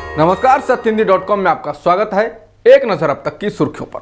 नमस्कार, सत्यहिंदी.com में आपका स्वागत है। एक नजर अब तक की सुर्खियों पर।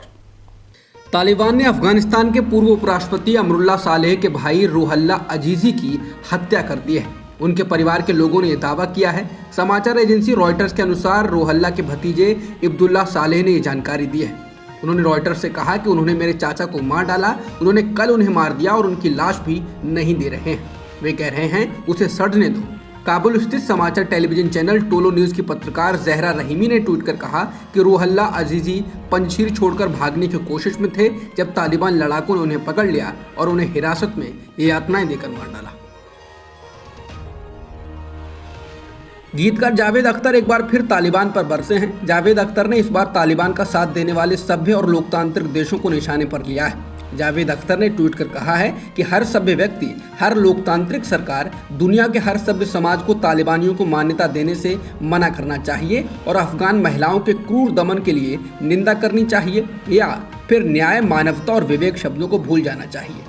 तालिबान ने अफगानिस्तान के पूर्व उपराष्ट्रपति अमरुल्ला सालेह के भाई रूहुल्ला अजीजी की हत्या कर दी है। उनके परिवार के लोगों ने यह दावा किया है। समाचार एजेंसी रॉयटर्स के अनुसार रूहुल्ला के भतीजे इब्दुल्ला सालेह ने यह जानकारी दी है। उन्होंने रॉयटर्स से कहा कि उन्होंने मेरे चाचा को मार डाला, उन्होंने कल उन्हें मार दिया और उनकी लाश भी नहीं दे रहे हैं। वे कह रहे हैं उसे सड़ने दो। काबुल स्थित समाचार टेलीविजन चैनल टोलो न्यूज की पत्रकार जहरा रहीमी ने ट्वीट कर कहा कि रूहुल्ला अजीजी पंजशीर छोड़कर भागने की कोशिश में थे जब तालिबान लड़ाकों ने उन्हें पकड़ लिया और उन्हें हिरासत में यातनाएं देकर मार डाला। गीतकार जावेद अख्तर एक बार फिर तालिबान पर बरसे हैं। जावेद अख्तर ने इस बार तालिबान का साथ देने वाले सभ्य और लोकतांत्रिक देशों को निशाने पर लिया है। जावेद अख्तर ने ट्वीट कर कहा है कि हर सभ्य व्यक्ति, हर लोकतांत्रिक सरकार दुनिया के हर सभ्य समाज को तालिबानियों को मान्यता देने से मना करना चाहिए और अफगान महिलाओं के क्रूर दमन के लिए निंदा करनी चाहिए या फिर न्याय, मानवता और विवेक शब्दों को भूल जाना चाहिए।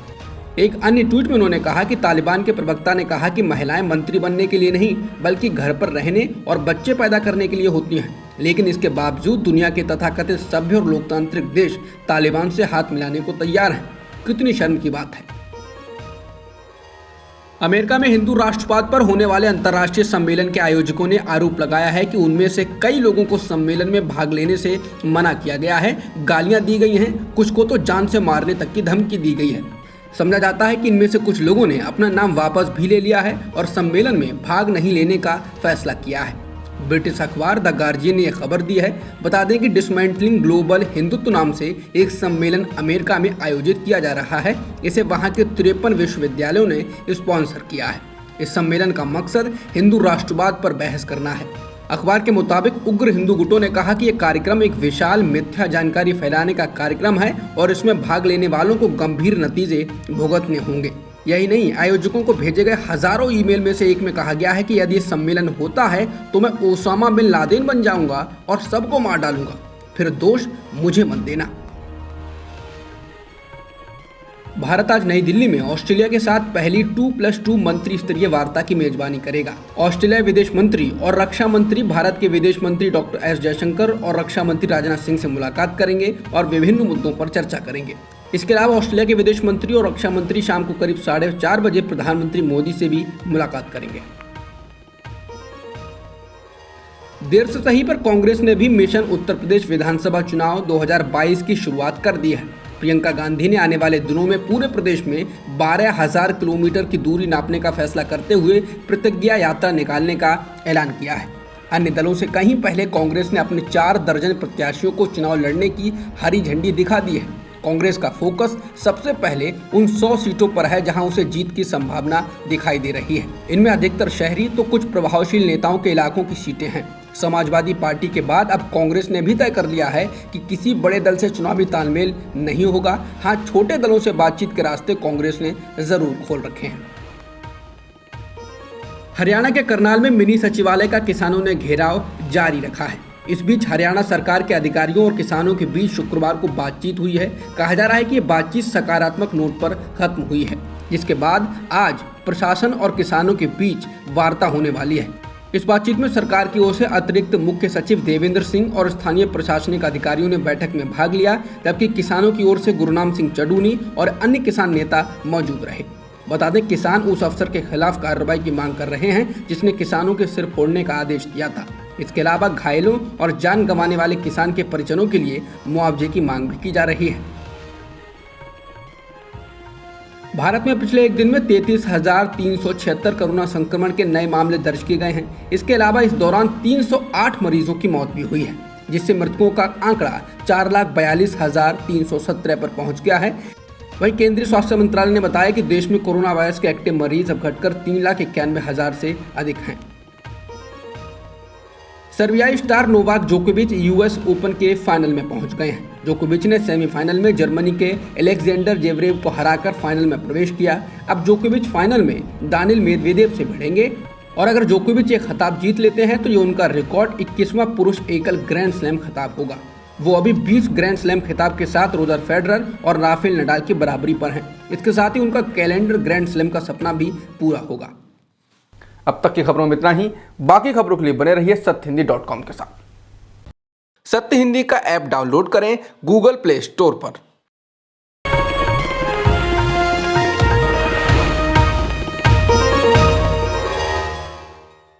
एक अन्य ट्वीट में उन्होंने कहा कि तालिबान के प्रवक्ता ने कहा कि महिलाएं मंत्री बनने के लिए नहीं बल्कि घर पर रहने और बच्चे पैदा करने के लिए होती हैं, लेकिन इसके बावजूद दुनिया के तथाकथित सभ्य और लोकतांत्रिक देश तालिबान से हाथ मिलाने को तैयार हैं। कितनी शर्म की बात है। अमेरिका में हिंदू राष्ट्रवाद पर होने वाले अंतर्राष्ट्रीय सम्मेलन के आयोजकों ने आरोप लगाया है कि उनमें से कई लोगों को सम्मेलन में भाग लेने से मना किया गया है, गालियां दी गई हैं, कुछ को तो जान से मारने तक की धमकी दी गई है। समझा जाता है कि इनमें से कुछ लोगों ने अपना नाम वापस भी ले लिया है और सम्मेलन में भाग नहीं लेने का फैसला किया है। ब्रिटिश अखबार द गार्जियन ने यह खबर दी है। बता दें कि डिसमेंटलिंग ग्लोबल हिंदुत्व नाम से एक सम्मेलन अमेरिका में आयोजित किया जा रहा है। इसे वहां के 53 विश्वविद्यालयों ने स्पॉन्सर किया है। इस सम्मेलन का मकसद हिंदू राष्ट्रवाद पर बहस करना है। अखबार के मुताबिक उग्र हिंदू गुटों ने कहा कि यह कार्यक्रम एक विशाल मिथ्या जानकारी फैलाने का कार्यक्रम है और इसमें भाग लेने वालों को गंभीर नतीजे भुगतने होंगे। यही नहीं, आयोजकों को भेजे गए हजारों ईमेल में से एक में कहा गया है कि यदि सम्मेलन होता है तो मैं ओसामा बिन लादेन बन जाऊंगा और सबको मार डालूंगा, फिर दोष मुझे मत देना। भारत आज नई दिल्ली में ऑस्ट्रेलिया के साथ पहली 2+2 मंत्री स्तरीय वार्ता की मेजबानी करेगा। ऑस्ट्रेलिया विदेश मंत्री और रक्षा मंत्री भारत के विदेश मंत्री डॉक्टर एस जयशंकर और रक्षा मंत्री राजनाथ सिंह से मुलाकात करेंगे और विभिन्न मुद्दों पर चर्चा करेंगे। इसके अलावा ऑस्ट्रेलिया के विदेश मंत्री और रक्षा मंत्री शाम को करीब 4:30 बजे प्रधानमंत्री मोदी से भी मुलाकात करेंगे। देर से सही पर कांग्रेस ने भी मिशन उत्तर प्रदेश विधानसभा चुनाव 2022 की शुरुआत कर दी है। प्रियंका गांधी ने आने वाले दिनों में पूरे प्रदेश में 12,000 किलोमीटर की दूरी नापने का फैसला करते हुए प्रतिज्ञा यात्रा निकालने का ऐलान किया है। अन्य दलों से कहीं पहले कांग्रेस ने अपने 4 दर्जन प्रत्याशियों को चुनाव लड़ने की हरी झंडी दिखा दी है। कांग्रेस का फोकस सबसे पहले उन 100 सीटों पर है जहां उसे जीत की संभावना दिखाई दे रही है। इनमें अधिकतर शहरी तो कुछ प्रभावशील नेताओं के इलाकों की सीटें हैं। समाजवादी पार्टी के बाद अब कांग्रेस ने भी तय कर लिया है कि किसी बड़े दल से चुनावी तालमेल नहीं होगा। हाँ, छोटे दलों से बातचीत के रास्ते कांग्रेस ने जरूर खोल रखे हैं। हरियाणा के करनाल में मिनी सचिवालय का किसानों ने घेराव जारी रखा है। इस बीच हरियाणा सरकार के अधिकारियों और किसानों के बीच शुक्रवार को बातचीत हुई है। कहा जा रहा है कि ये बातचीत सकारात्मक नोट पर खत्म हुई है, जिसके बाद आज प्रशासन और किसानों के बीच वार्ता होने वाली है। इस बातचीत में सरकार की ओर से अतिरिक्त मुख्य सचिव देवेंद्र सिंह और स्थानीय प्रशासनिक अधिकारियों ने बैठक में भाग लिया, जबकि किसानों की ओर से गुरुनाम सिंह चडूनी और अन्य किसान नेता मौजूद रहे। बता दें, किसान उस अफसर के खिलाफ कार्रवाई की मांग कर रहे हैं जिसने किसानों के सिर फोड़ने का आदेश दिया था। इसके अलावा घायलों और जान गंवाने वाले किसान के परिजनों के लिए मुआवजे की मांग भी की जा रही है। भारत में पिछले एक दिन में 33,376 कोरोना संक्रमण के नए मामले दर्ज किए गए हैं। इसके अलावा इस दौरान 308 मरीजों की मौत भी हुई है, जिससे मृतकों का आंकड़ा 4,42,317 पर पहुंच गया है। वहीं केंद्रीय स्वास्थ्य मंत्रालय ने बताया कि देश में कोरोना वायरस के एक्टिव मरीज अब घटकर 3,91,000 से अधिक हैं। सर्बियाई स्टार नोवाक जोकोविच यूएस ओपन के फाइनल में पहुंच गए हैं। जोकोविच ने सेमीफाइनल में जर्मनी के अलेक्जेंडर जेवरेव को हराकर फाइनल में प्रवेश किया। अब जोकोविच फाइनल में दानिल मेदवेदेव से भिड़ेंगे और अगर जोकोविच ये खिताब जीत लेते हैं तो ये उनका रिकॉर्ड 21वां पुरुष एकल ग्रैंड स्लैम खिताब होगा। वो अभी 20 ग्रैंड स्लैम खिताब के साथ रोजर फेडरर और राफेल नडाल की बराबरी पर हैं। इसके साथ ही उनका कैलेंडर ग्रैंड स्लैम का सपना भी पूरा होगा। अब तक की खबरों में इतना ही। बाकी खबरों के लिए बने रहिए सत्यहिंदी.com के साथ। सत्य हिंदी का ऐप डाउनलोड करें गूगल प्ले स्टोर पर।